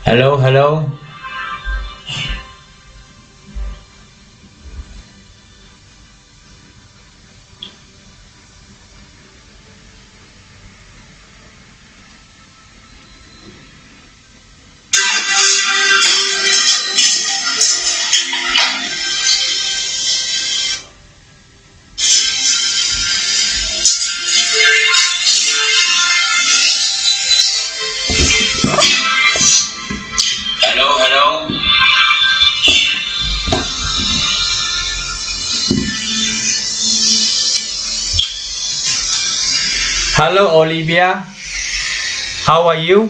Hello, hello. Hello, hello. Hello, Olivia. How are you?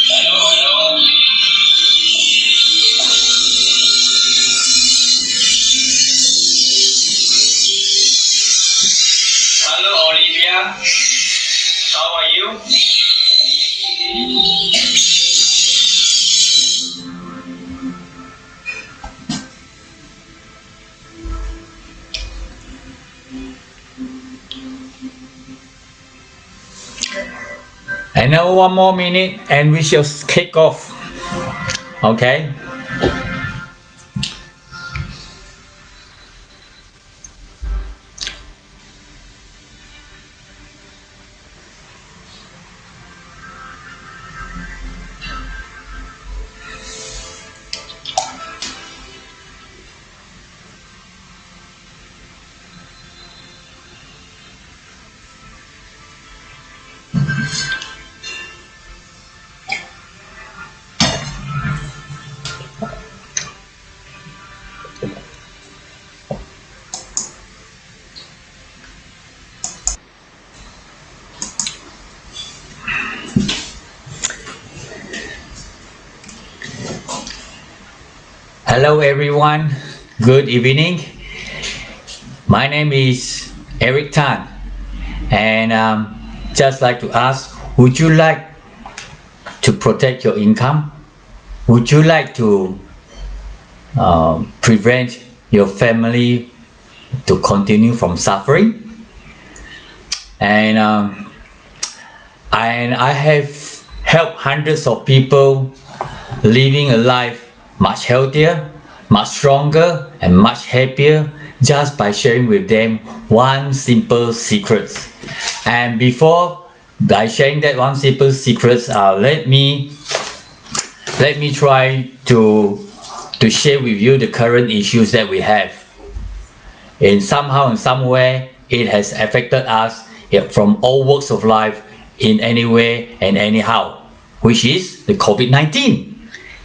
Hello, hello. Hello, Olivia. How are you? Another one more minute and we shall kick off. Okay. Hello everyone, good evening. My name is Eric Tan and just like to ask, would you like to protect your income? Would you like to prevent your family to continue from suffering? And I have helped hundreds of people living a life much healthier, much stronger, and much happier just by sharing with them one simple secret. And before by sharing that one simple secret, let me try to share with you the current issues that we have. In somehow and somewhere, it has affected us from all walks of life in any way and anyhow, which is the COVID-19.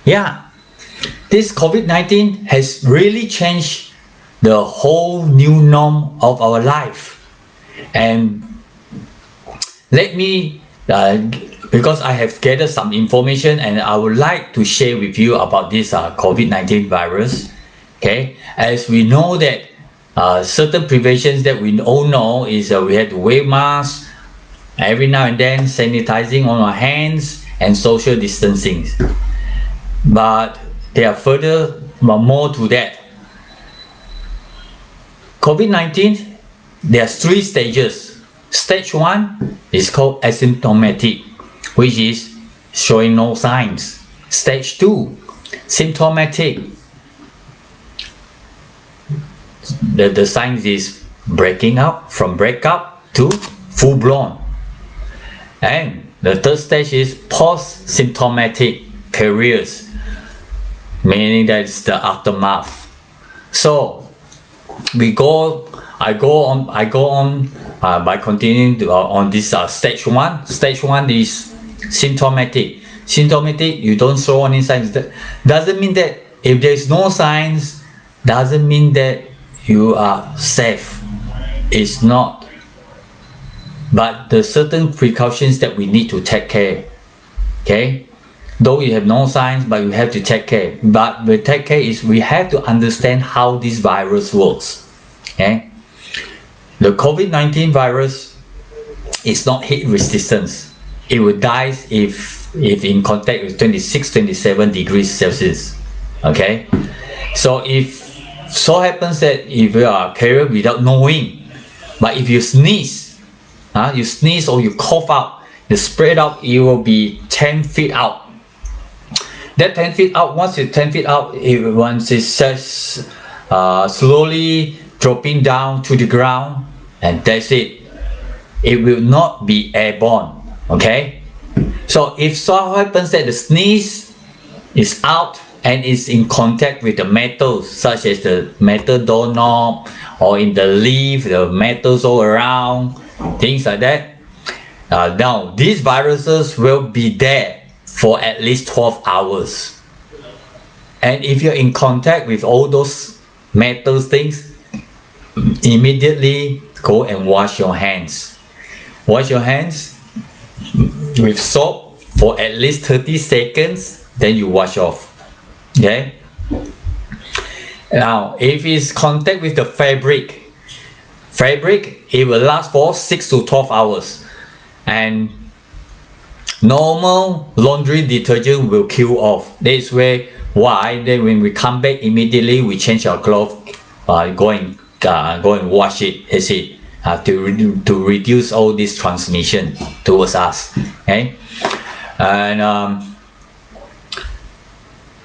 Yeah. This COVID-19 has really changed the whole new norm of our life. And let me, because I have gathered some information and I would like to share with you about this COVID-19 virus. Okay, as we know that certain preventions that we all know is we have to wear masks every now and then, sanitizing on our hands and social distancing. But there are further more to that. COVID-19, there are 3 stages. Stage 1 is called asymptomatic, which is showing no signs. Stage 2, symptomatic. The signs is breaking up, from breakup to full blown. And the third stage is post-symptomatic periods, meaning that it's the aftermath. So I go on by continuing on this stage 1. Stage 1 is symptomatic. Symptomatic, you don't show any signs. That doesn't mean that if there's no signs, doesn't mean that you are safe. It's not. But the certain precautions that we need to take care. Okay. Though you have no signs, but you have to take care. But the take care is we have to understand how this virus works. Okay? The COVID-19 virus is not heat resistance. it will die if in contact with 26-27 degrees Celsius. Okay, so if so happens that if you are a carrier without knowing, but if you sneeze, you sneeze or you cough out, you spread out, it will be 10 feet out. That 10 feet out, once it's 10 feet out, once it's just slowly dropping down to the ground, and that's it. It will not be airborne. Okay, so if so happens that the sneeze is out and is in contact with the metals, such as the metal doorknob or in the leaf, the metals all around, things like that, now these viruses will be there for at least 12 hours. And if you're in contact with all those metal things, immediately go and wash your hands. Wash your hands with soap for at least 30 seconds, then you wash off. Okay, now if it's contact with the fabric, it will last for 6 to 12 hours, and normal laundry detergent will kill off. That's why then when we come back, immediately we change our clothes, go and wash it. That's it, to reduce all this transmission towards us. Okay, and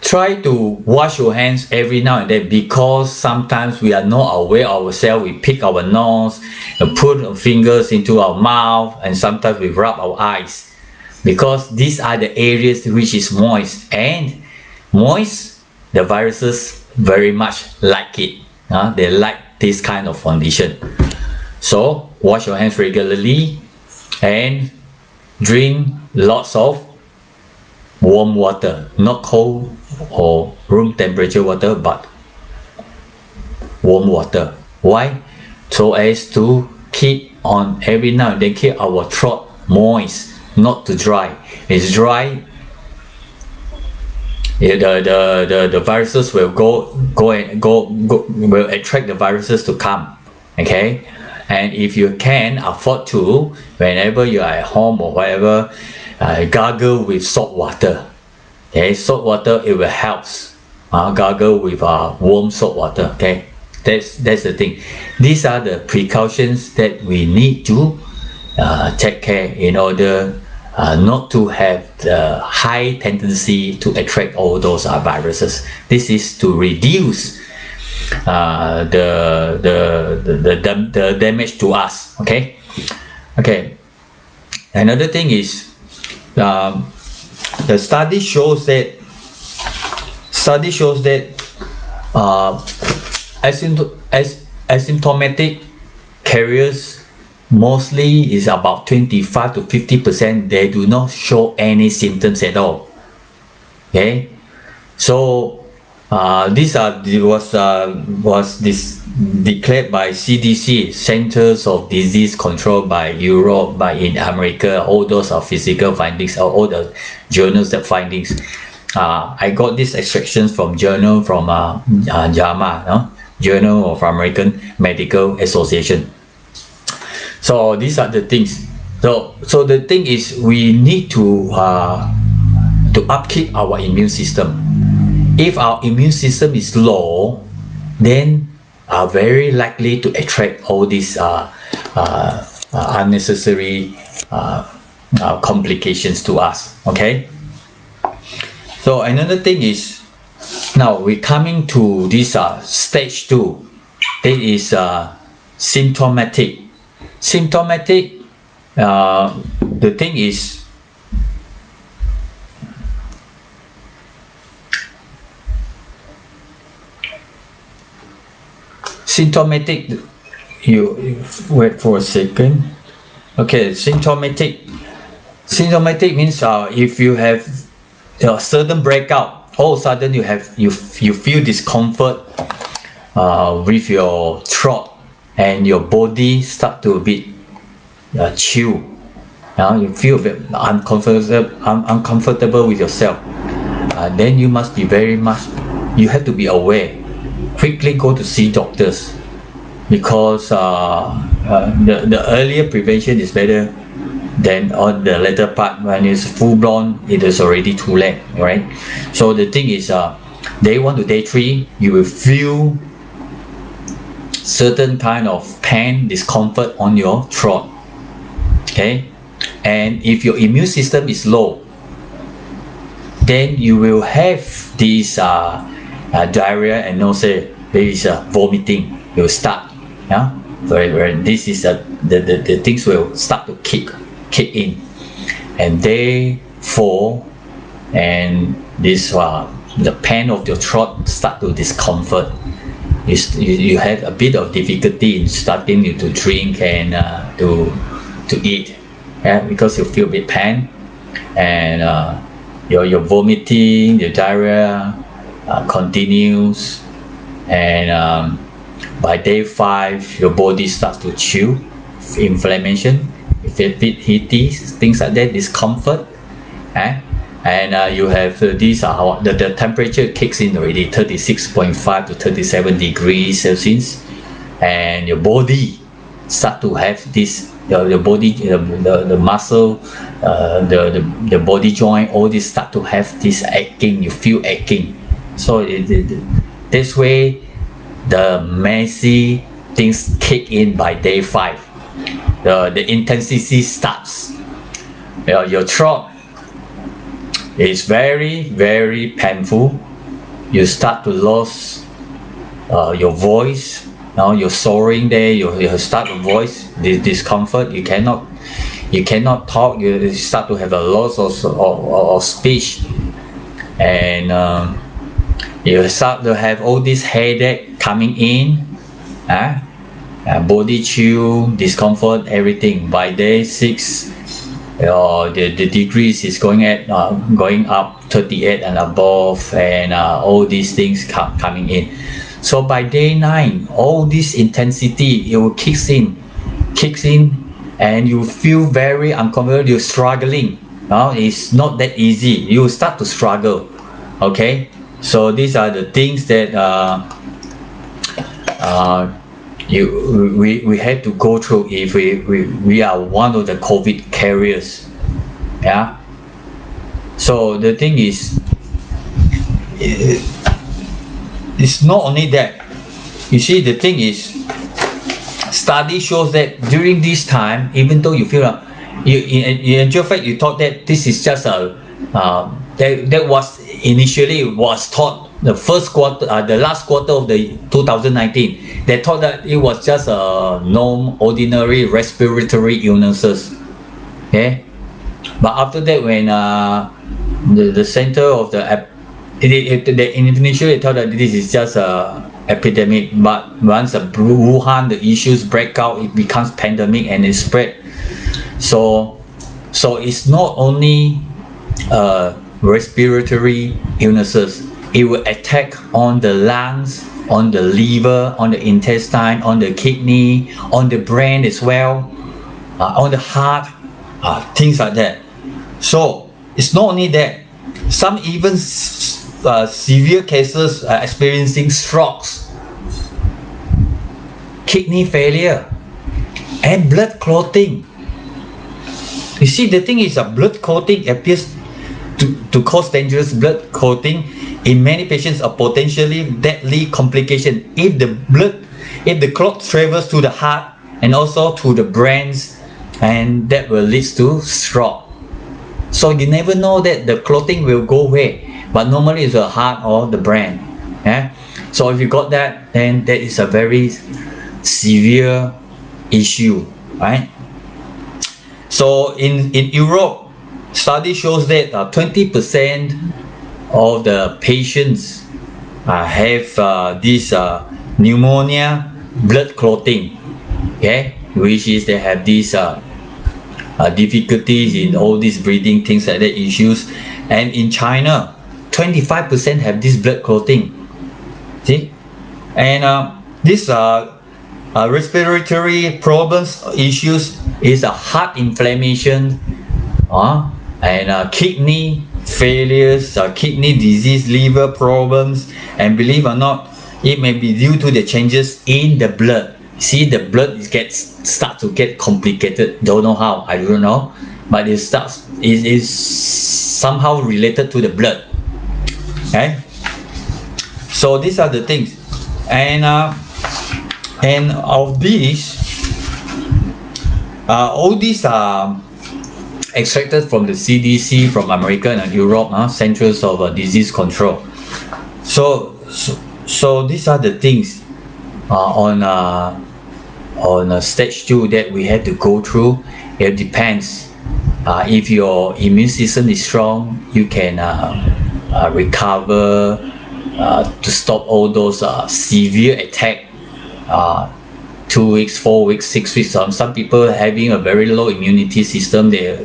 try to wash your hands every now and then, because sometimes we are not aware ourselves. We pick our nose and put our fingers into our mouth, and sometimes we rub our eyes, because these are the areas which is moist, and moist, the viruses very much like it. They like this kind of condition. So wash your hands regularly and drink lots of warm water, not cold or room temperature water, but warm water. Why? So as to keep on every now and then, keep our throat moist, not to dry. It's dry, the viruses will go will attract the viruses to come. Okay, and if you can afford to, whenever you are at home or whatever, gargle with salt water. Okay, salt water, it will help. Gargle with warm salt water. Okay, that's the thing. These are the precautions that we need to take care in order not to have the high tendency to attract all those viruses. This is to reduce the damage to us. Okay. Another thing is, the study shows that asymptomatic carriers mostly is about 25 to 50%. They do not show any symptoms at all. Okay, so this was declared by CDC, Centers of Disease Control, by Europe, by in America. All those are physical findings, or all the journals that findings. I got these extractions from journal from JAMA, Journal of American Medical Association. So these are the things. So the thing is, we need to upkeep our immune system. If our immune system is low, then are very likely to attract all these unnecessary complications to us. Okay. So another thing is, now we're coming to this stage 2. That is symptomatic. Symptomatic. The thing is, symptomatic, you wait for a second. Okay, symptomatic means if you have a certain breakout, all of a sudden you feel discomfort with your throat, and your body start to a bit chill. You feel a bit uncomfortable with yourself. Then you must be you have to be aware. Quickly go to see doctors, because the earlier prevention is better then on the later part, when it's full blown, it is already too late, right? So the thing is, day 1 to day 3, you will feel certain kind of pain, discomfort on your throat. Okay, and if your immune system is low, then you will have this diarrhea and nausea. There is vomiting. You will start. Yeah, very. This is the things will start to kick in, and day 4, and this the pain of your throat start to discomfort. You have a bit of difficulty in starting to drink and to eat, yeah, because you feel a bit pain, and your vomiting, your diarrhea continues, and by day 5, your body starts to chill, inflammation, you feel a bit heaty, things like that, discomfort, and you have these the temperature kicks in already, 36.5 to 37 degrees Celsius, and your body start to have this, your body, the muscle, the body joint, all this start to have this aching. You feel aching. So this way, the messy things kick in by day 5. The intensity starts. Your throat is very painful. You start to lose your voice. Now you're soaring there. You start to voice the discomfort. You cannot talk. You start to have a loss of speech, and you start to have all this headache coming in, body chill, discomfort, everything. By day 6, the degrees is going up 38 and above, and all these things coming in. So by day 9, all this intensity, it will kicks in, and you feel very uncomfortable. You're struggling. Now it's not that easy. You start to struggle. Okay, so these are the things that we had to go through if we are one of the COVID carriers. Yeah. So the thing is, it's not only that. You see, the thing is, study shows that during this time, even though you feel in actual fact you thought that this is just that was initially was thought the first quarter, the last quarter of the 2019, they thought that it was just a ordinary respiratory illnesses. Okay, but after that, when the center of the initially thought that this is just a epidemic, but once Wuhan, the issues break out, it becomes pandemic and it spread. So it's not only respiratory illnesses. It will attack on the lungs, on the liver, on the intestine, on the kidney, on the brain as well, on the heart, things like that. So it's not only that. Some even severe cases are experiencing strokes, kidney failure, and blood clotting. You see, the thing is, blood clotting appears to cause dangerous blood clotting in many patients, a potentially deadly complication if the clot travels to the heart and also to the brains, and that will lead to stroke. So you never know that the clotting will go away, but normally it's the heart or the brain. Yeah? So if you got that, then that is a very severe issue, right? So in Europe, study shows that 20% of the patients have this pneumonia, blood clotting, okay, which is they have these difficulties in all these breathing, things like that issues. And in China, 25% have this blood clotting. See, and this respiratory problems issues is a heart inflammation, and kidney failures, kidney disease, liver problems, and believe it or not, it may be due to the changes in the blood. See, the blood start to get complicated. Don't know how, I don't know. but it is somehow related to the blood. Okay, so these are the things, and of these, all these are extracted from the CDC, from America and Europe, Centers of Disease Control. So these are the things on stage 2 that we have to go through. It depends. If your immune system is strong, you can recover to stop all those severe attack. 2 weeks, 4 weeks, 6 weeks. Some people having a very low immunity system, they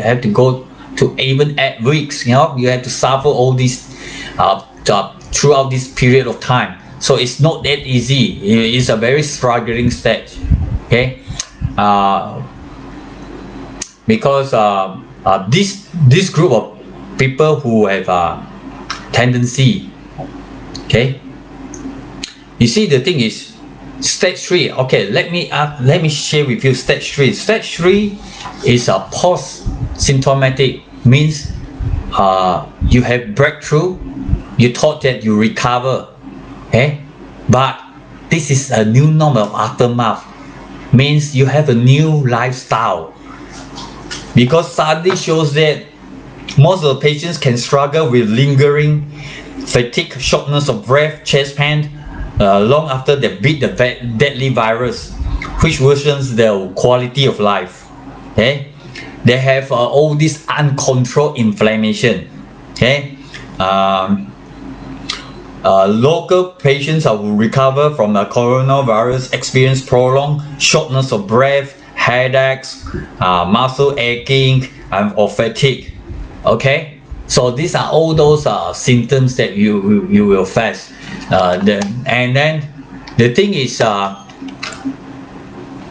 have to go to even 8 weeks. You have to suffer all this throughout this period of time. So it's not that easy. It's a very struggling stage. Okay, because this group of people who have tendency. Okay, you see, the thing is, stage 3. Okay, let me share with you stage 3. Stage 3 is a post-symptomatic, means you have breakthrough, you thought that you recover, okay, but this is a new normal aftermath, means you have a new lifestyle, because study shows that most of the patients can struggle with lingering fatigue, shortness of breath, chest pain long after they beat the deadly virus, which worsens their quality of life. Okay, they have all this uncontrolled inflammation. Okay, local patients who recover from the coronavirus experience prolonged shortness of breath, headaches, muscle aching, or fatigue. Okay, so these are all those symptoms that you will face. And then the thing is, out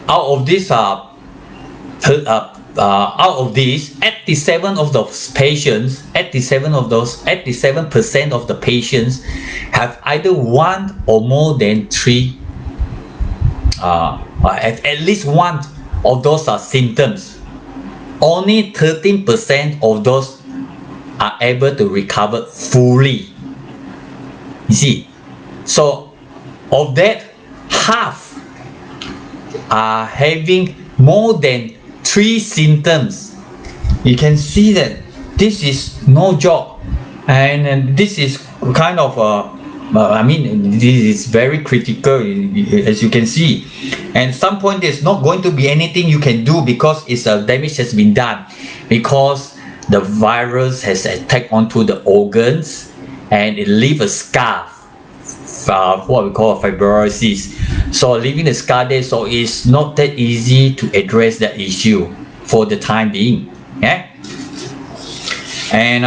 of this 87% of those patients, 87% of the patients have either one or more than three, at least one of those symptoms. Only 13% of those are able to recover fully. You see, so of that, half are having more than 3 symptoms. You can see that this is no joke, and this is kind of this is very critical, as you can see. And some point there's not going to be anything you can do, because it's damage has been done, because the virus has attacked onto the organs and it leaves a scar, what we call a fibrosis. So leaving a scar there, so it's not that easy to address that issue for the time being. Yeah, and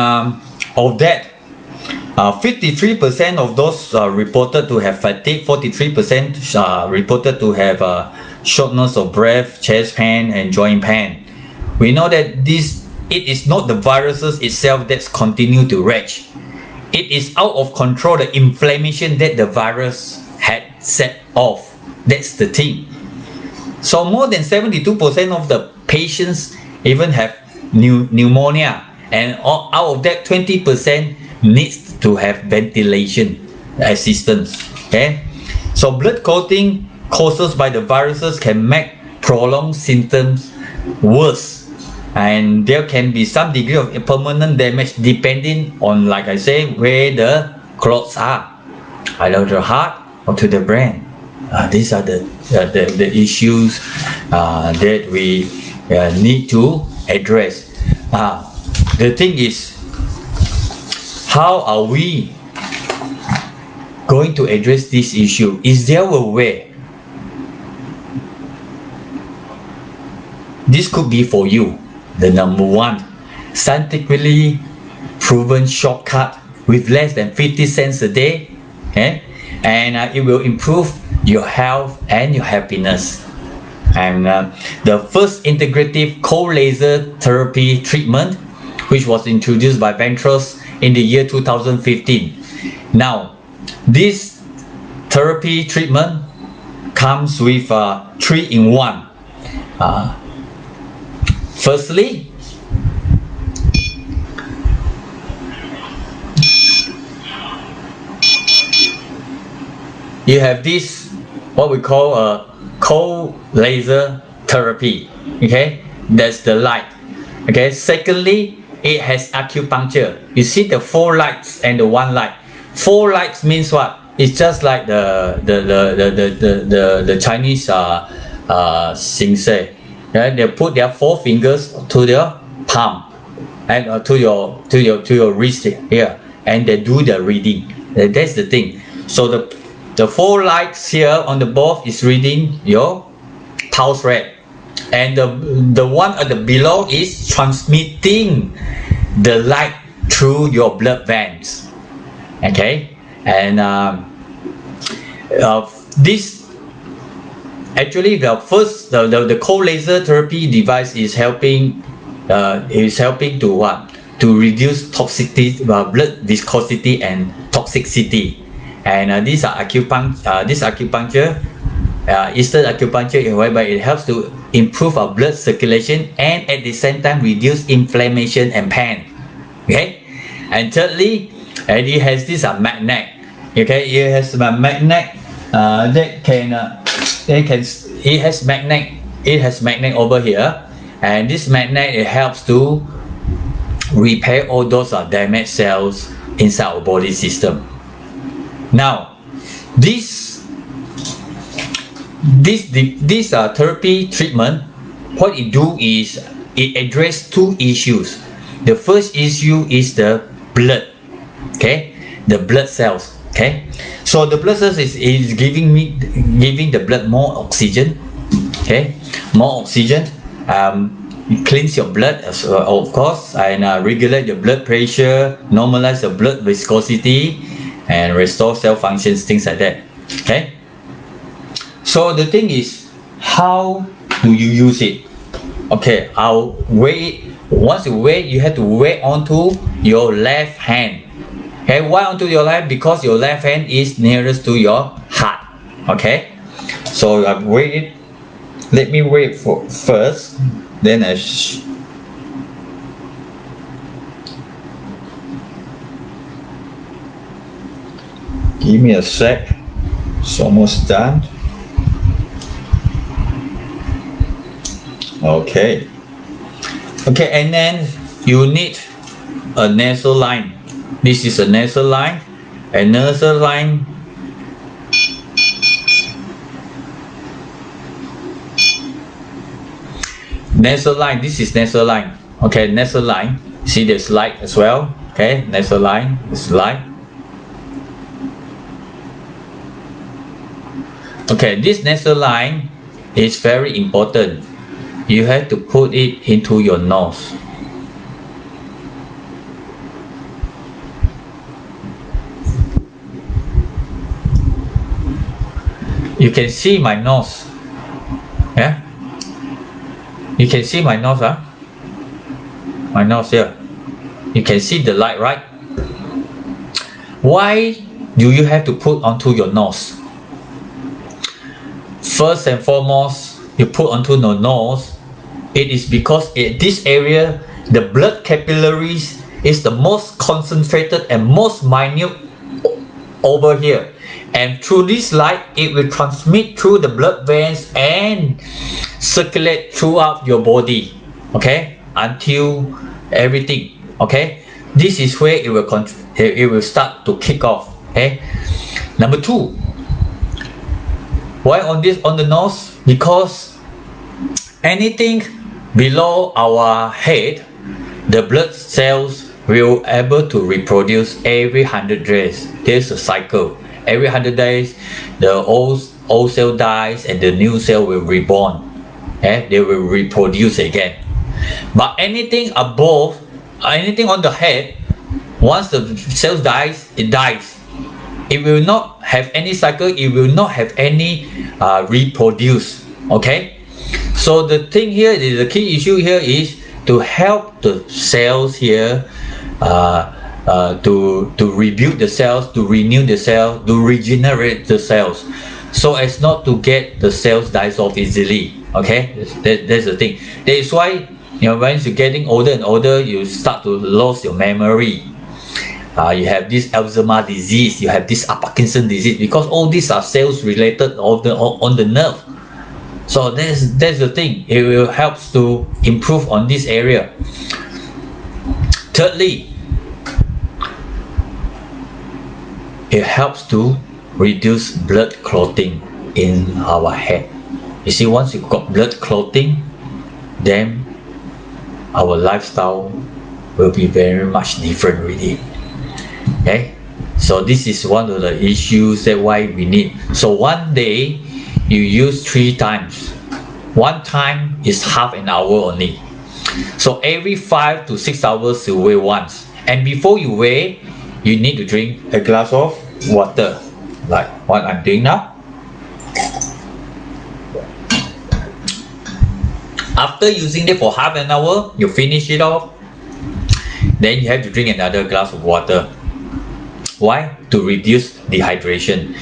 of that, 53% of those reported to have fatigue, 43% reported to have shortness of breath, chest pain, and joint pain. We know that it is not the viruses itself that's continue to rage. It is out of control, the inflammation that the virus had set off. That's the thing. So more than 72% of the patients even have pneumonia, and out of that, 20% needs to have ventilation assistance. Okay, so blood clotting caused by the viruses can make prolonged symptoms worse, and there can be some degree of permanent damage depending on, like I say, where the clots are, either to the heart or to the brain. These are the issues that we need to address. The thing is, how are we going to address this issue? Is there a way? This could be for you the number one scientifically proven shortcut with less than 50 cents a day, okay? And it will improve your health and your happiness. And the first integrative cold laser therapy treatment, which was introduced by Ventros in the year 2015. Now, this therapy treatment comes with 3-in-1. Firstly, you have this what we call a cold laser therapy. Okay, that's the light. Okay, secondly, it has acupuncture. You see the 4 lights and the 1 light. 4 lights means what? It's just like the Chinese Xingse. Right? They put their 4 fingers to their palm and to your wrist here, and they do the reading. That's the thing. So the 4 lights here on the both is reading your pulse rate, and the one at the below is transmitting the light through your blood veins. Okay, and this actually the cold laser therapy device is helping to what? To reduce toxicity, blood viscosity and toxicity. And these are acupuncture, Eastern acupuncture, whereby it helps to improve our blood circulation and at the same time reduce inflammation and pain. Okay, and thirdly, it has this magnet. Okay, it has a magnet it has magnet over here, and this magnet, it helps to repair all those damaged cells inside our body system. Now, this therapy treatment, what it do is it address 2 issues. The first issue is the blood. Okay, the blood cells. Okay, so the blood cells is giving the blood more oxygen. Okay, more oxygen. Cleans your blood, of course, and regulate your blood pressure, normalize the blood viscosity, and restore cell functions, things like that. Okay, so the thing is, how do you use it? Okay, I'll weigh it. Once you weigh, you have to weigh onto your left hand. Okay, why onto your left? Because your left hand is nearest to your heart. Okay, so I've weighed it. Let me weigh it first, then give me a sec. It's almost done. Okay, and then you need a nasal line. This is a nasal line. A nasal line this is nasal line. Okay, nasal line. See, there's light as well. Okay, nasal line is light. Okay, this nasal line is very important. You have to put it into your nose. You can see my nose. Yeah, you can see my nose, huh? My nose here. You can see the light, right? Why do you have to put onto your nose? First and foremost, you put onto your nose. It is because in this area, the blood capillaries is the most concentrated and most minute over here. And through this light, it will transmit through the blood veins and circulate throughout your body. Okay, until everything. Okay, this is where it will start to kick off. Okay, number 2. Why on the nose? Because anything below our head, the blood cells will able to reproduce every 100 days. There's a cycle. Every 100 days, the old cell dies and the new cell will reborn. Okay? They will reproduce again. But anything above, anything on the head, once the cell dies, it dies. It will not have any cycle. It will not have any reproduce. Okay. So the thing here is, the key issue here is to help the cells here to rebuild the cells, to renew the cells, to regenerate the cells, so as not to get the cells dies off easily. Okay, that's the thing. That is why Once you're getting older and older, you start to lose your memory. You have this Alzheimer's disease, you have this Parkinson disease, because all these are cells related on the nerve. So that's the thing. It will help to improve on this area. Thirdly, it helps to reduce blood clotting in our head. You see, once you got blood clotting, then our lifestyle will be very much different really. Okay, so this is one of the issues that why we need. So one day you use 3 times. One time is half an hour only. So every 5 to 6 hours you weigh once. And before you weigh, you need to drink a glass of water, like what I'm doing now. After using it for half an hour, you finish it off. Then you have to drink another glass of water. Why? To reduce dehydration,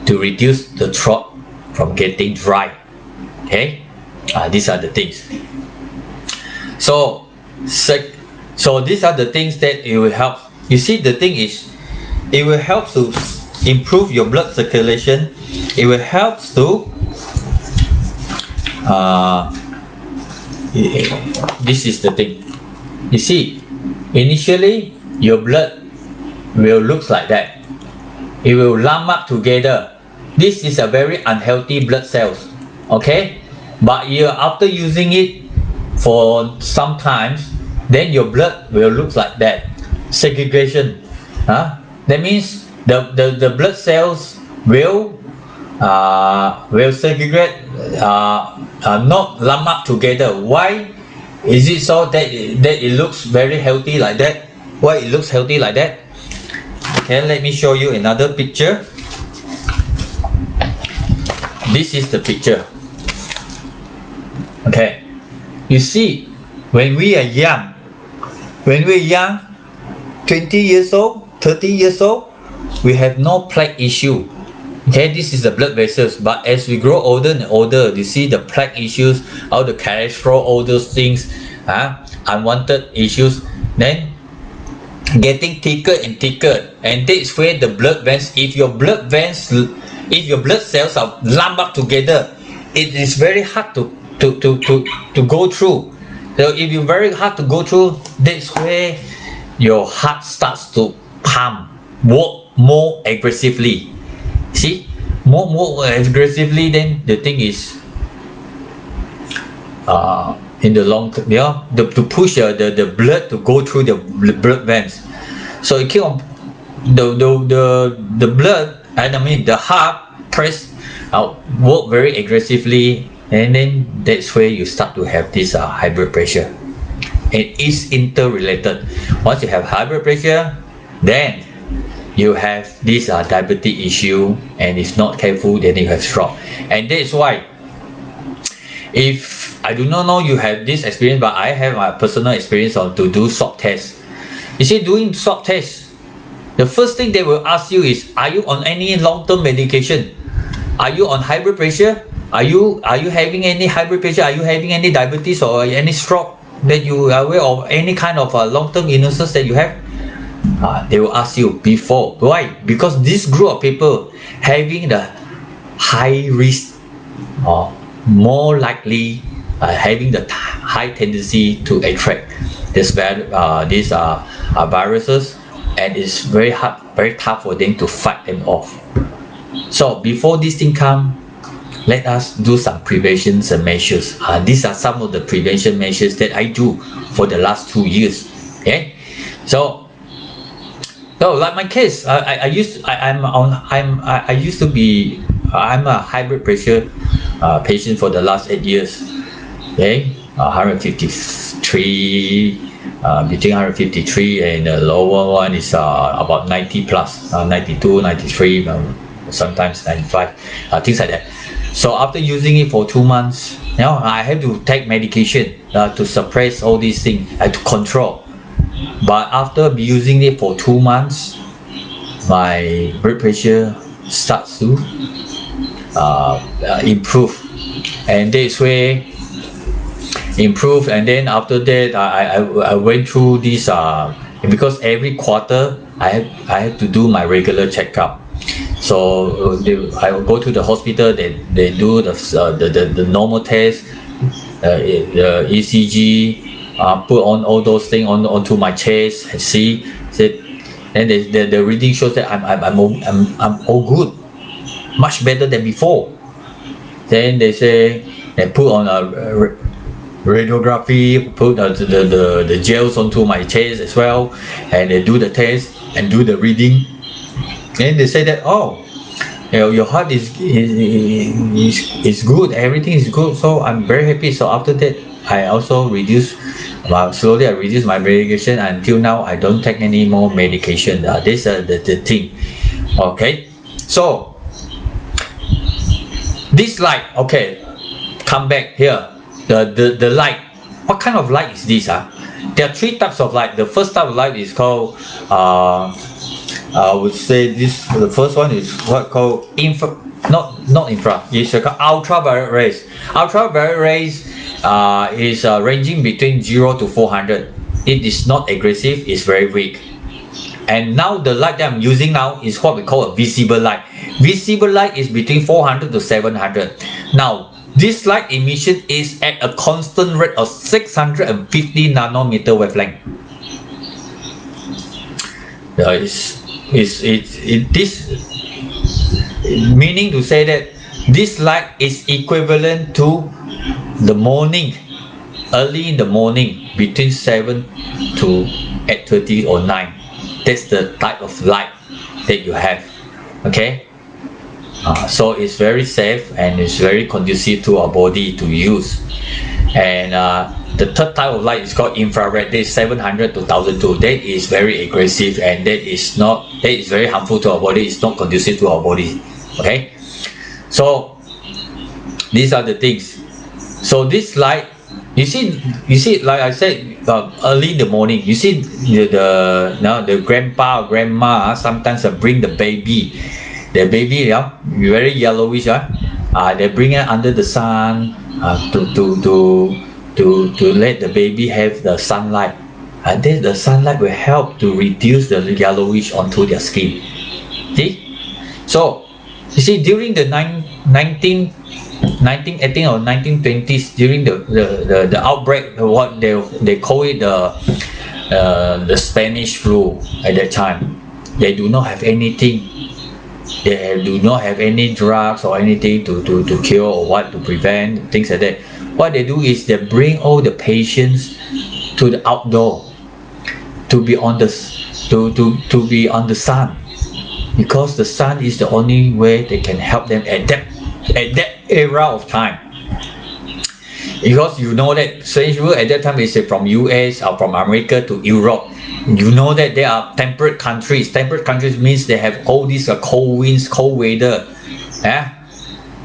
to reduce the throat from getting dry. Okay, these are the things. So these are the things that it will help. You see, the thing is, it will help to improve your blood circulation. It will help to this is the thing. You see, initially your blood will look like that. It will lump up together. This is a very unhealthy blood cells. Okay, but after using it for some times, then your blood will look like that. Segregation. That means the blood cells will segregate, not lump up together. Why is it so that it looks very healthy like that? Why it looks healthy like that? Okay, let me show you another picture. This is the picture. Okay, you see, when we are young, 20 years old, 30 years old, we have no plaque issue. Okay, this is the blood vessels. But as we grow older and older, you see the plaque issues, all the cholesterol, all those things, unwanted issues, then getting thicker and thicker. And that's where the blood vessels, if your blood cells are lumped up together, it is very hard to go through. So if you're very hard to go through, that's where your heart starts to pump, work more aggressively. See, more aggressively, then the thing is, in the long term, to push the blood to go through the blood veins. So it keep on the blood, the heart press work very aggressively, and then that's where you start to have this high blood pressure. It is interrelated. Once you have high blood pressure, then you have this diabetes issue, and if not careful, then you have stroke. And that's why, if I do not know you have this experience, but I have my personal experience to do swab test. You see, doing swab test, the first thing they will ask you is, are you on any long-term medication? Are you on high blood pressure? Are you having any high blood pressure? Are you having any diabetes or any stroke that you are aware of, any kind of long-term illnesses that you have? They will ask you before. Why? Because this group of people having the high risk, or more likely having the high tendency to attract these viruses, and it's very hard, very tough for them to fight them off. So before this thing come, let us do some prevention measures. These are some of the prevention measures that I do for the last 2 years. Okay, so like my case, I'm a high blood pressure patient for the last 8 years. Okay, 153, between 153 and the lower one is about 90 plus, 92, 93, sometimes 95, things like that. So after using it for 2 months, I have to take medication to suppress all these things and to control. But after using it for 2 months, my blood pressure starts to improve, and that's where improved. And then after that, I went through this because every quarter I have to do my regular checkup. So I will go to the hospital. They do the normal test, the ECG, put on all those things onto my chest and see. And the reading shows that I'm all good, much better than before. Then they say they put on a radiography, put the gels onto my chest as well, and they do the test and do the reading. And they say that, oh, your heart is good, everything is good. So I'm very happy. So after that, I also slowly I reduce my medication. Until now I don't take any more medication. This is the thing. Okay, so this light, okay, come back here. The light, what kind of light is this? There are three types of light. The first type of light is called I would say the first one is what called not infra, it's called ultraviolet rays. Ultraviolet rays is ranging between 0 to 400. It is not aggressive, it's very weak. And now the light that I'm using now is what we call a visible light. Visible light is between 400 to 700. Now this light emission is at a constant rate of 650 nanometer wavelength. This meaning to say that this light is equivalent to the morning, early in the morning, between 7 to 8:30 or 9. That's the type of light that you have. Okay, so it's very safe and it's very conducive to our body to use. And the third type of light is called infrared. That is 700 to 1002. That is very aggressive and that is very harmful to our body. It's not conducive to our body. Okay, so these are the things. So this light, you see like I said, early in the morning, you see the grandpa or grandma sometimes bring the baby, very yellowish. They bring it under the sun to let the baby have the sunlight, and then the sunlight will help to reduce the yellowish onto their skin. See, so you see during the 1918 or 1920s, during the outbreak, what they call it the Spanish flu at that time, they do not have anything. They do not have any drugs or anything to cure or what to prevent things like that. What they do is they bring all the patients to the outdoor to be on the sun, because the sun is the only way they can help them at that era of time. Because you know that Spanish flu at that time is from US or from America to Europe. You know that they are temperate countries. Temperate countries means they have all these cold winds, cold weather.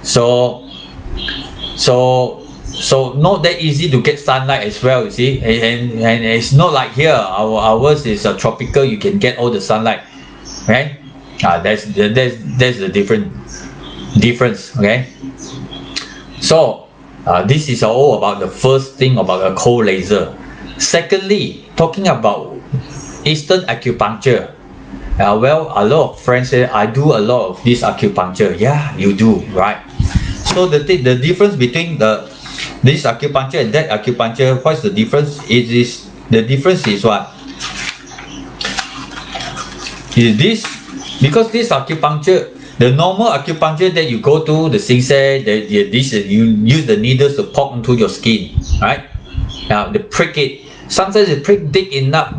So not that easy to get sunlight as well, you see. And it's not like here. Ours is tropical. You can get all the sunlight, right? That's the difference. Okay. So this is all about the first thing about a cold laser. Secondly, talking about Eastern acupuncture. Well, a lot of friends say I do a lot of this acupuncture. Yeah, you do, right? So the difference between this acupuncture and that acupuncture, what's the difference? The difference is what? Is this, because this acupuncture, the normal acupuncture that you go to, the Singsay, you use the needles to poke into your skin, right? Now they prick it. Sometimes they prick deep enough.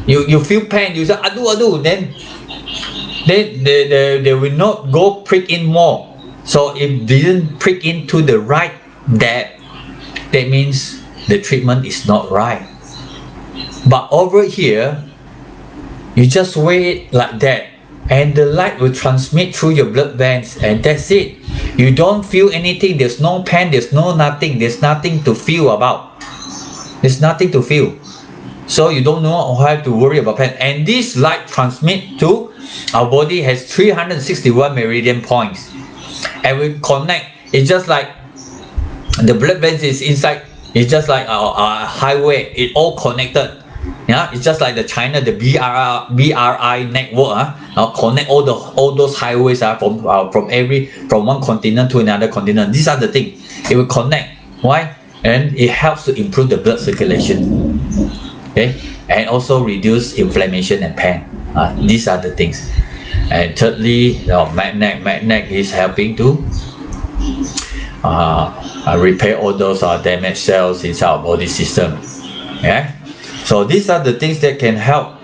You feel pain. You say adu, then they will not go prick in more. So if didn't prick into the right depth, that means the treatment is not right. But over here, you just wait like that, and the light will transmit through your blood veins, and that's it. You don't feel anything. There's no pain. There's no nothing. There's nothing to feel about. There's nothing to feel. So you don't know or have to worry about pain. And this light transmit to our body has 361 meridian points, and we connect. It's just like the blood veins is inside It's just like a highway. It all connected. Yeah, it's just like the China, the BRI network. Connect all those highways from one continent to another continent. These are the things. It will connect. Why? And it helps to improve the blood circulation. Okay, and also reduce inflammation and pain. These are the things. And thirdly, magnet is helping to repair all those damaged cells inside our body system. Yeah, so these are the things that can help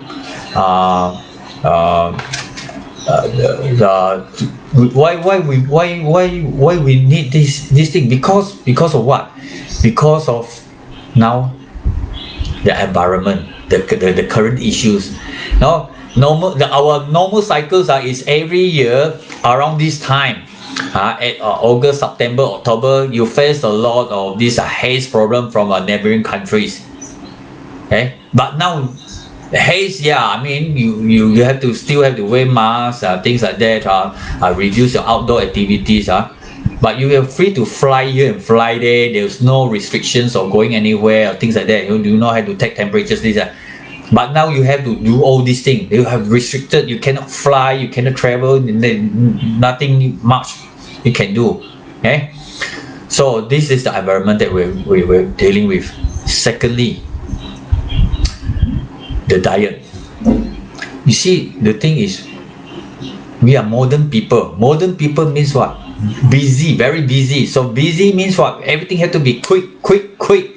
why we need this thing, because of what? Because of now the environment, the current issues. Now our normal cycles is every year around this time. At August, September, October, you face a lot of this haze problem from neighboring countries. Okay, but now haze, I mean, you have to still have to wear masks, things like that. Reduce your outdoor activities. But you are free to fly here and fly there. There's no restrictions of going anywhere or things like that. You do not have to take temperatures. But now you have to do all these things. You have restricted. You cannot fly. You cannot travel. Nothing much you can do. Okay. So this is the environment that we're dealing with. Secondly, the diet. You see, the thing is, we are modern people. Modern people means what? Busy, very busy. So busy means what? Everything has to be quick.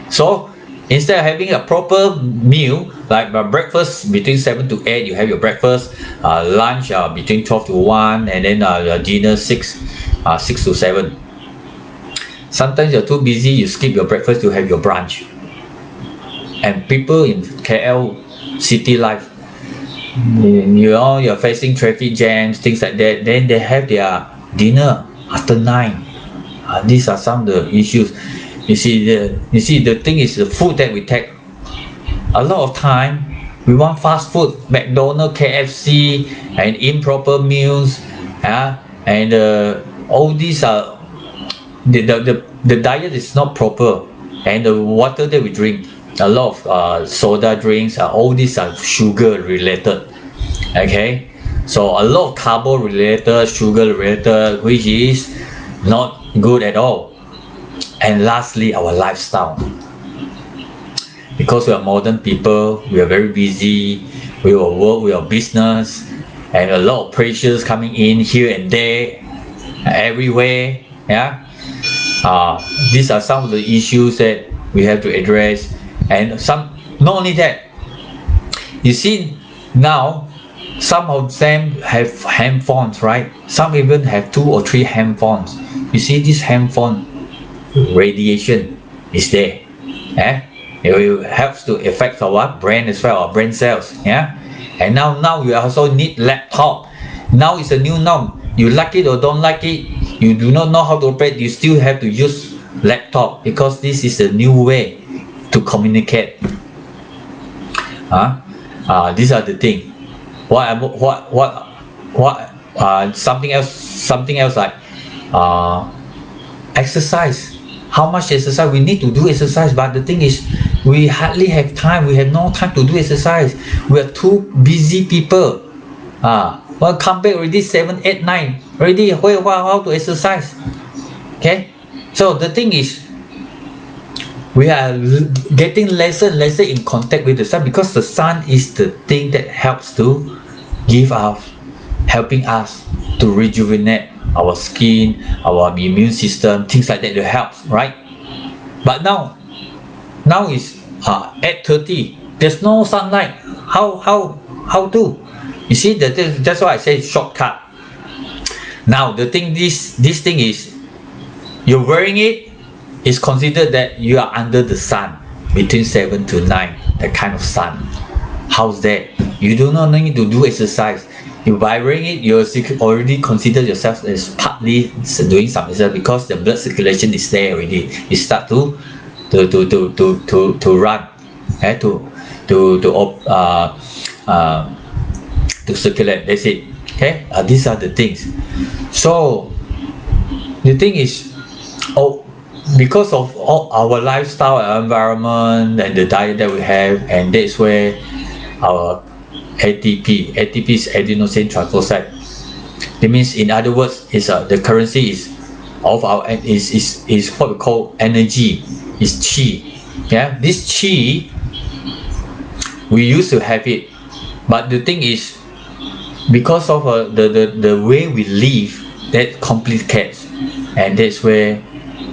So instead of having a proper meal, like breakfast between 7 to 8, you have your breakfast, lunch between 12 to 1, and then dinner 6 to 7. Sometimes you're too busy, you skip your breakfast to have your brunch. And people in KL city life, you're facing traffic jams, things like that, then they have their dinner after 9. These are some of the issues. You see, the thing is, the food that we take, a lot of time we want fast food, McDonald's, KFC, and improper meals, and all these are the diet is not proper, and the water that we drink, a lot of soda drinks, all these are sugar related. Okay, so a lot of carbo related, sugar related, which is not good at all. And lastly, our lifestyle. Because we are modern people, we are very busy, we will work, we are business, and a lot of pressures coming in here and there, everywhere. These are some of the issues that we have to address. And not only that, you see now, some of them have handphones, right? Some even have 2 or 3 handphones. You see, this handphone radiation is there. It helps to affect our brain as well, our brain cells. And now you also need laptop. Now it's a new norm. You like it or don't like it, you do not know how to operate, you still have to use laptop, because this is a new way to communicate. These are the things. Something else like exercise. How much exercise? We need to do exercise, but the thing is, we hardly have time. We have no time to do exercise. We are too busy people. Well, come back already 7, 8, 9. Already how to exercise? Okay. So the thing is, we are getting less and less in contact with the sun, because the sun is the thing that helps to helping us to rejuvenate our skin, our immune system, things like that helps, right? But now is 8:30. There's no sunlight. How to? You see, that's why I say shortcut. Now the thing, this thing is, you're wearing it, is considered that you are under the sun between 7 to 9, that kind of sun. How's that? You do not need to do exercise. You by wearing it, you already consider yourself as partly doing some exercise, because the blood circulation is there already. You start to run, to circulate. That's it. Okay, these are the things. So the thing is, because of all our lifestyle and environment and the diet that we have, and that's where our ATP is adenosine triphosphate. That means, in other words, is the currency is of our is what we call energy, is qi. Yeah, this qi we used to have it, but the thing is, because of the way we live, that complicates, and that's where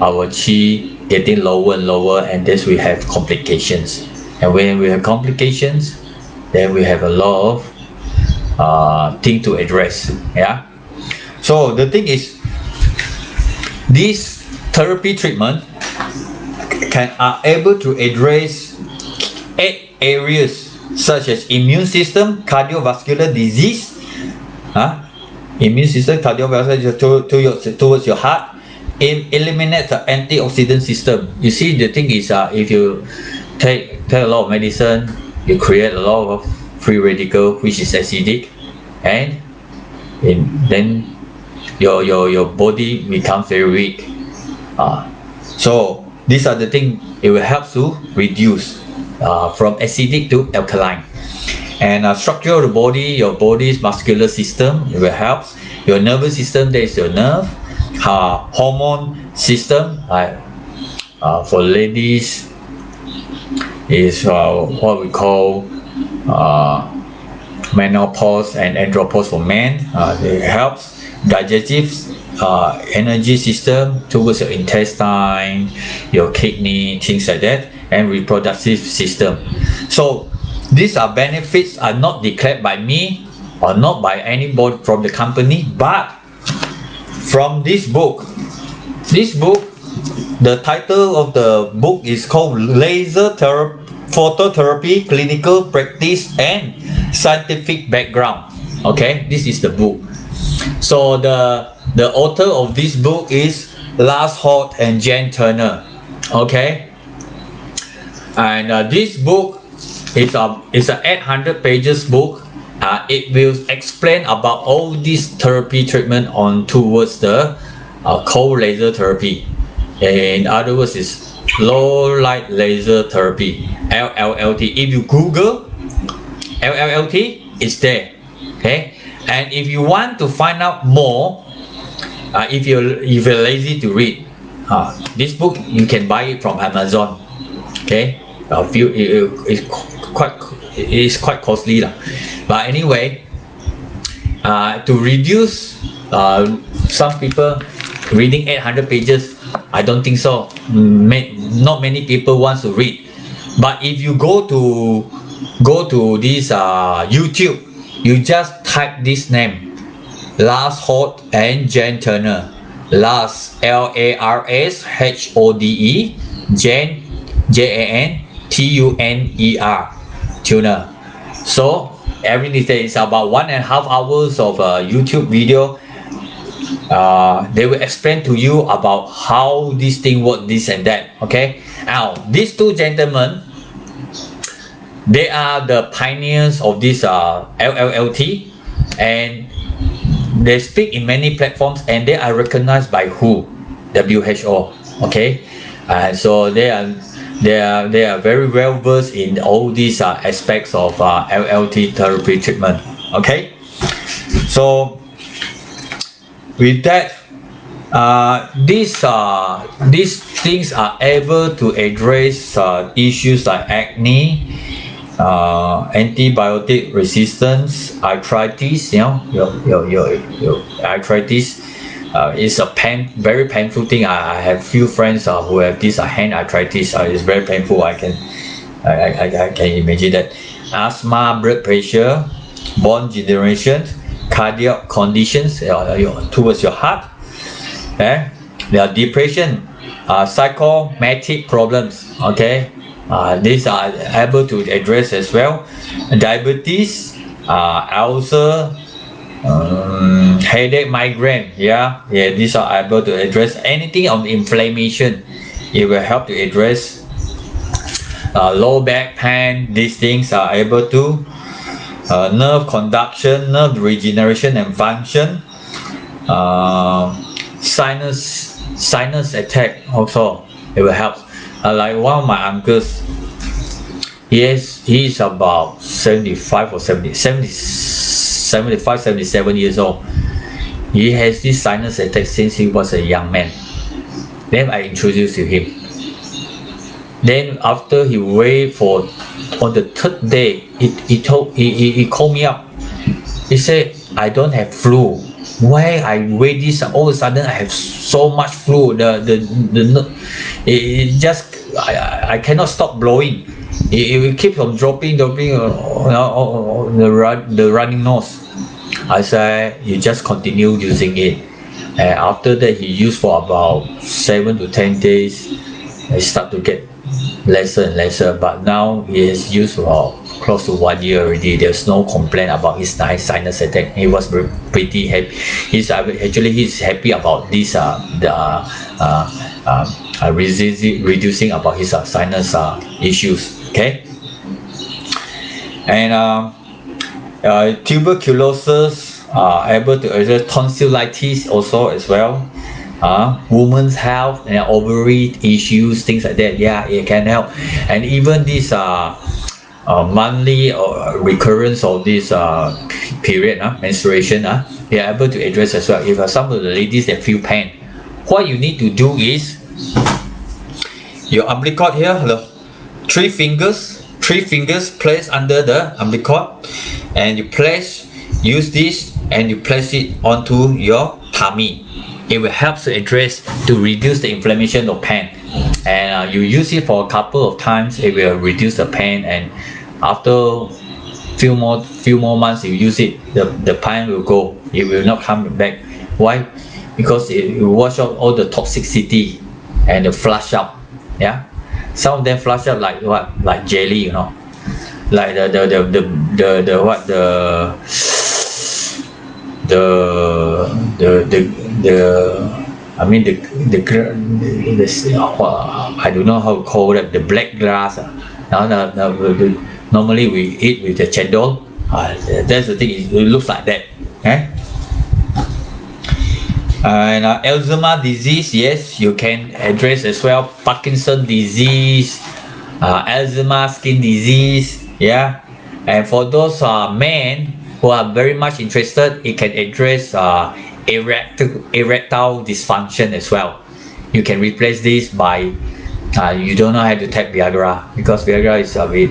our qi getting lower and lower, and that's we have complications. And when we have complications, then we have a lot of thing to address. Yeah. So the thing is, this therapy treatment are able to address 8 areas such as immune system, cardiovascular disease, immune system, cardiovascular towards your heart, eliminate the antioxidant system. You see, the thing is, if you take a lot of medicine, you create a lot of free radical, which is acidic, and then your body becomes very weak. So these are the things it will help to reduce from acidic to alkaline. And structure of the body, your body's muscular system, it will help. Your nervous system, there is your nerve. Hormone system, for ladies is what we call menopause and andropause for men. It helps. Digestive energy system towards your intestine, your kidney, things like that, and reproductive system. So these are benefits are not declared by me or not by anybody from the company, but from this book. This book, the title of the book is called Laser Phototherapy Clinical Practice and Scientific Background. Okay, this is the book. So the author of this book is Lars Holt and Jen Turner. Okay, and this book is an 800 pages book. It will explain about all this therapy treatment on towards the cold laser therapy. In other words, is low light laser therapy, LLT. If you Google LLT, it's there. Okay, and if you want to find out more, if you're lazy to read, this book you can buy it from Amazon. Okay, it's quite costly lah. But anyway, to reduce some people reading 800 pages, I don't think so. Not many people want to read. But if you go to this YouTube, you just type this name, Lars Holt and Jen Turner. Lars, LARSHODE, Jen, JANTUNER, Turner. So every day is about 1.5 hours of YouTube video. They will explain to you about how this thing works, this and that. Okay, now these two gentlemen, they are the pioneers of this LLT, and they speak in many platforms, and they are recognized by WHO. Okay, so they are very well versed in all these aspects of LLT therapy treatment. Okay, so with that, these things are able to address issues like acne, antibiotic resistance, arthritis. Your arthritis is a very painful thing. I have few friends who have this hand arthritis. It's very painful. I can imagine that. Asthma, blood pressure, bone degeneration, cardiac conditions towards your heart. There are depression, psychosomatic problems. Okay, these are able to address as well. Diabetes, ulcer, headache, migraine. These are able to address anything on inflammation. It will help to address low back pain. These things are able to nerve conduction, nerve regeneration and function, sinus attack also, it will help. Like one of my uncles, he's about 75 or 75, 77 years old. He has this sinus attack since he was a young man. Then I introduced to him. Then after he wait for, on the third day, he called me up. He said, I don't have flu. Why I wait this? All of a sudden I have so much flu. It just I cannot stop blowing. It will keep on dropping, the running nose. I said, you just continue using it. And after that, he used for about 7 to 10 days. It start to get lesser and lesser. But now he has used for close to 1 year already. There's no complaint about his sinus attack. He was pretty happy. He's happy about this reducing about his sinus issues. Okay, and tuberculosis able to address tonsillitis also as well. Women's health and ovary issues, things like that. Yeah, it can help. And even this monthly or recurrence of this period, menstruation, they are able to address as well. If some of the ladies that feel pain, what you need to do is your umbilical here, look, three fingers placed under the umbilical, and you use this and you place it onto your tummy. It will help to reduce the inflammation of pain, and you use it for a couple of times. It will reduce the pain, and after few more months you use it, the pain will go. It will not come back. Why? Because it will wash out all the toxicity and the flush out. Yeah, some of them flush out like what? Like jelly, you know, like the I mean the I don't know how to call it, the black grass. Normally we eat with the chendol. That's the thing. It looks like that. Okay. And Alzheimer's disease, yes, you can address as well. Parkinson disease, Alzheimer's skin disease, yeah. And for those men who are very much interested, it can address erectile dysfunction as well. You can replace this by you don't know how to take Viagra, because Viagra is a bit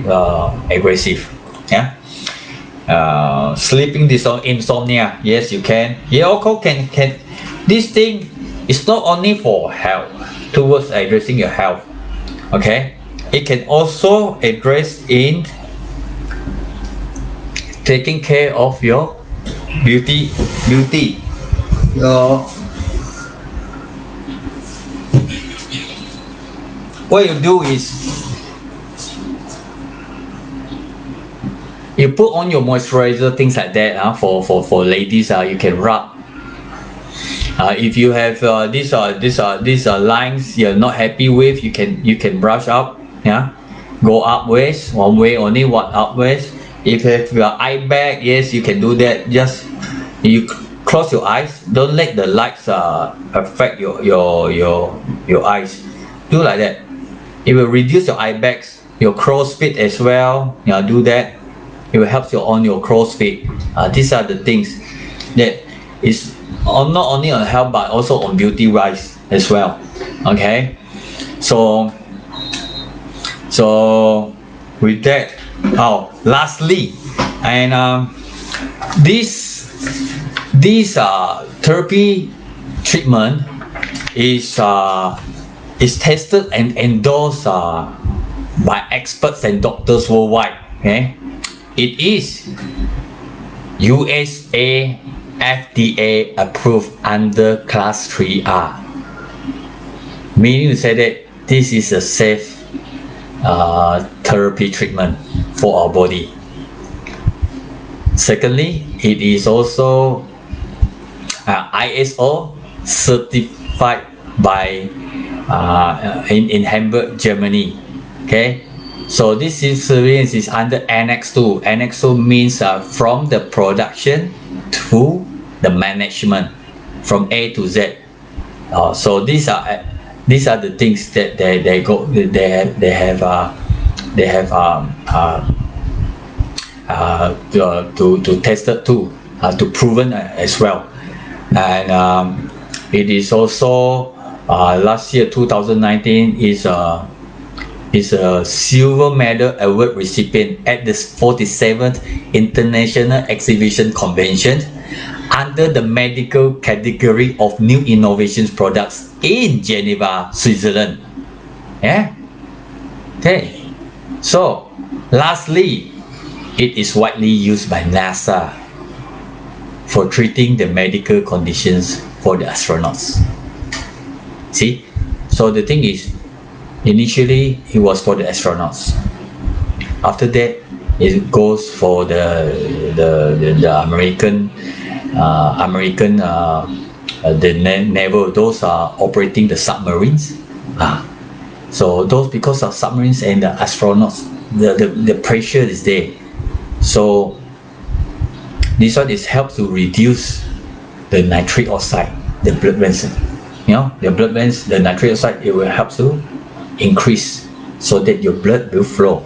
aggressive. Yeah. Sleeping insomnia, yes, you can. You also can. This thing is not only for health, towards addressing your health. Okay, it can also address in taking care of your beauty. What you do is you put on your moisturizer, things like that. For ladies, you can rub. If you have these lines you're not happy with, you can brush up. Yeah, go upwards, one way only, upwards. If you have your eye bag, yes, you can do that. Just you close your eyes. Don't let the lights affect your eyes. Do like that. It will reduce your eye bags, your crow's feet as well. Yeah, do that. It will help you on your crow's feet. These are the things that is not only on health but also on beauty wise as well. Okay, so with that, lastly, and this therapy treatment is tested and endorsed by experts and doctors worldwide. Okay, it is USA FDA approved under class 3R, meaning to say that this is a safe therapy treatment for our body. Secondly, it is also ISO certified by in Hamburg, Germany. Okay, so this experience is under Annex 2. Annex 2 means from the production to the management, from A to Z. So these are the things that they have to test it too, to proven as well. And it is also last year 2019 is a silver medal award recipient at the 47th International Exhibition Convention under the medical category of new innovations products in Geneva, Switzerland. Yeah. Okay. So, lastly, it is widely used by NASA for treating the medical conditions for the astronauts. See? So the thing is, initially it was for the astronauts. After that, it goes for the American naval. Those are operating the submarines. So those, because of submarines and the astronauts, the pressure is there. So this one is helps to reduce the nitric oxide, the blood vessel. The blood vessel, the nitric oxide, it will help to increase so that your blood will flow.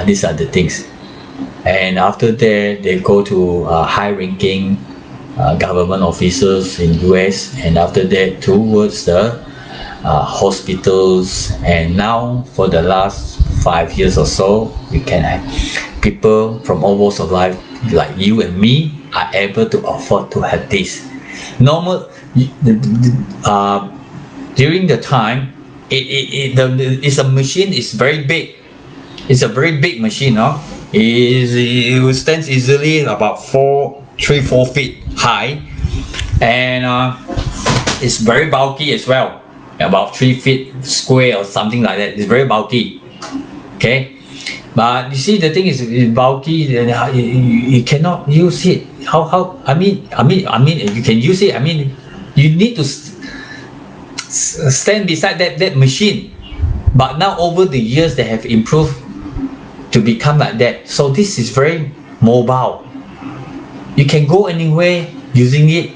These are the things. And after that, they go to high-ranking government officers in US, and after that towards the hospitals. And now for the last 5 years or so, we can have people from all walks of life like you and me are able to afford to have this. Normal during the time, it's a machine. Is very big. It's a very big machine. It stands easily about 3-4 feet high, and it's very bulky as well. About 3 feet square or something like that. It's very bulky. Okay, but you see, the thing is, it's bulky, and you cannot use it. How? I mean, you can use it. I mean, you need to stand beside that machine. But now over the years, they have improved to become like that. So this is very mobile. You can go anywhere using it.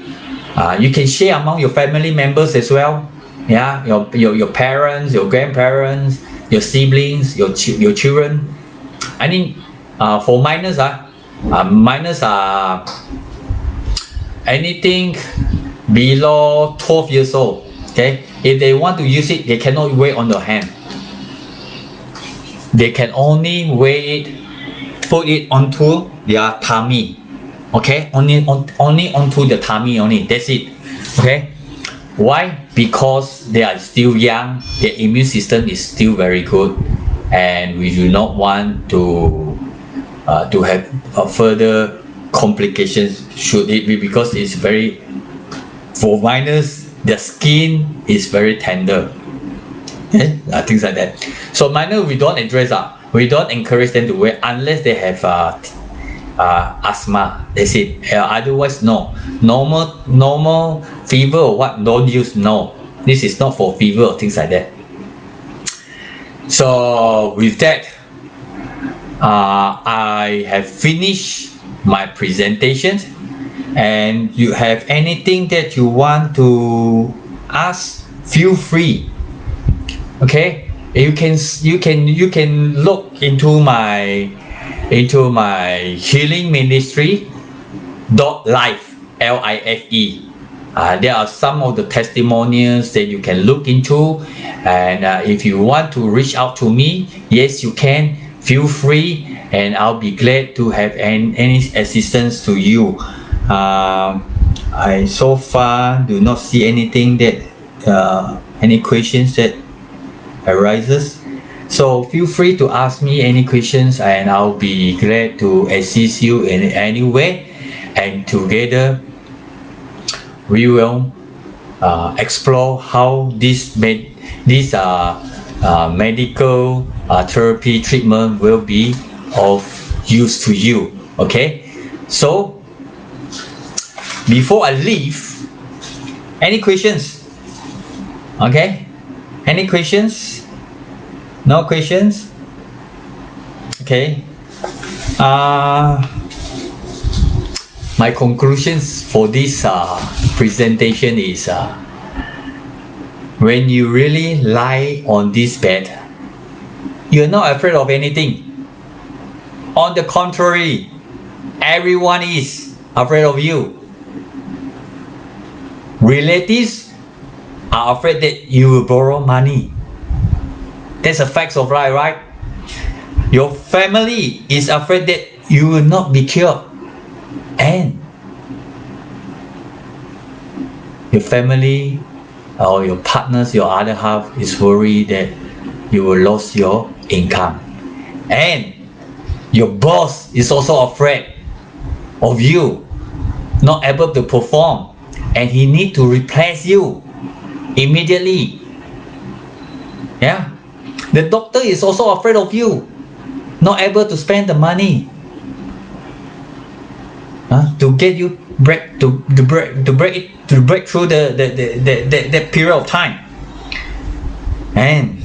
You can share among your family members as well. Yeah, your parents, your grandparents, your siblings, your children. I mean, for minors, minors are anything below 12 years old. Okay, if they want to use it, they cannot wear on the hand. They can only wear it, put it onto their tummy. Okay, only onto the tummy only. That's it. Okay, why? Because they are still young. Their immune system is still very good, and we do not want to have further complications. Should it be, because it's very, for minors, the skin is very tender. Things like that. So minor, we don't address we don't encourage them to wear unless they have asthma. That's it. Otherwise, no. Normal fever or what, don't use. No, this is not for fever or things like that. So with that, I have finished my presentation. And you have anything that you want to ask, feel free. Okay, you can look into my healing ministry .life, LIFE. There are some of the testimonials that you can look into, and if you want to reach out to me, yes, you can. Feel free, and I'll be glad to have any assistance to you. I so far do not see anything that any questions that arises. So feel free to ask me any questions, and I'll be glad to assist you in any way. And together we will explore how this medical therapy treatment will be of use to you. Okay, so before I leave, any questions? Okay, any questions? No questions? Okay. My conclusions for this presentation is when you really lie on this bed, you're not afraid of anything. On the contrary, everyone is afraid of you. Relatives are afraid that you will borrow money. That's a fact of life, right? Your family is afraid that you will not be cured. And your family or your partners, your other half is worried that you will lose your income. And your boss is also afraid of you not able to perform, and he need to replace you immediately. Yeah, the doctor is also afraid of you not able to spend the money to get you break through the period of time. And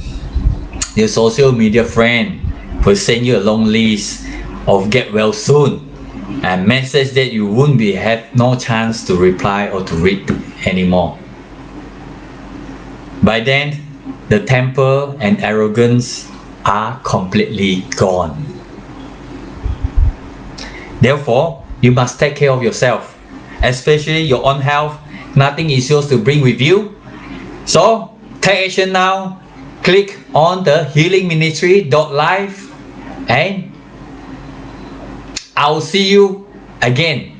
your social media friend will send you a long list of get well soon and message that you won't be have no chance to reply or to read anymore. By then, the temper and arrogance are completely gone. Therefore, you must take care of yourself, especially your own health. Nothing is yours to bring with you. So, take action now. Click on the healingministry.live and I'll see you again